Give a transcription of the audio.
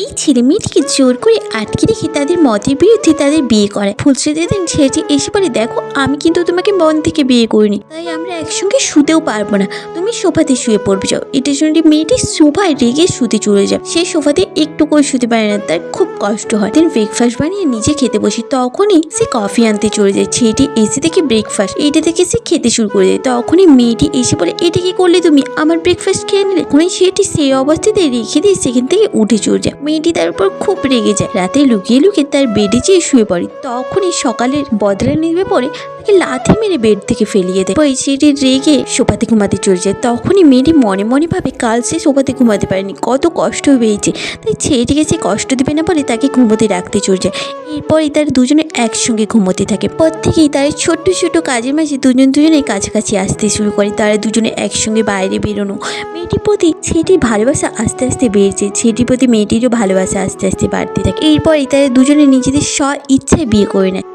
এই ছেলে মেয়েটিকে জোর করে আটকে রেখে তাদের মতের বিরুদ্ধে তাদের বিয়ে করায়। ফুলশ্রীদের দিন ছেলেটি এসে বলে, দেখো আমি কিন্তু তোমাকে মন থেকে বিয়ে করিনি, তাই আমরা একসঙ্গে শুতেও পারবো না, তুমি সোফাতে শুয়ে পড়বে যাও। এটা শুনে মেয়েটি সোফায় রেগে শুতে চলে যায়। সে সোফাতে একটু করে শুতে পারে না, তার খুব কষ্ট হয়। তিনি ব্রেকফাস্ট বানিয়ে নিজে খেতে বসে, তখনই সে কফি আনতে চলে যায়। ছেলেটি এসে থেকে ব্রেকফাস্ট এটা থেকে সে খেতে শুরু করে দেয়। তখনই মেয়েটি এসে বলে, এটা কি করলে তুমি, আমার ব্রেকফাস্ট খেয়ে নিলে? তখনই সেটি সেই অবস্থাতে রেখে দিয়ে সেখান থেকে উঠে চলে যায়। মেয়েটি তার উপর খুব রেগে যায়, রাতে লুকিয়ে লুকিয়ে তার বেডে যেয়ে শুয়ে পড়ে। তখনই সকালের বদলা নেমে পড়ে, তাকে লাথি মেরে বেড থেকে ফেলিয়ে দেয়। ওই সেটি রেগে সোফাতে ঘুমাতে চলে যায়। তখনই মেয়েটি মনে মনে ভাবে, কাল সে সোফাতে ঘুমাতে পারেনি, কত কষ্ট পেয়েছে, তাই ছেলেটিকে সে কষ্ট দেবে না বলে তাকে ঘুমোতে রাখতে চলে যায়। এরপরই তারা দুজনে একসঙ্গে ঘুমোতে থাকে। পর থেকেই তারা ছোট্ট ছোট্ট কাজের মাঝে দুজনে কাছাকাছি আসতে শুরু করে। তারা দুজনে একসঙ্গে বাইরে বেরোনো, মেয়েটির প্রতি ছেলেটির ভালোবাসা আস্তে আস্তে বেড়েছে, ছেলেটির প্রতি মেয়েটিরও ভালোবাসা আস্তে আস্তে বাড়তে থাকে। এরপরই তারা দুজনে নিজেদের স্ব ইচ্ছায় বিয়ে করে নেয়।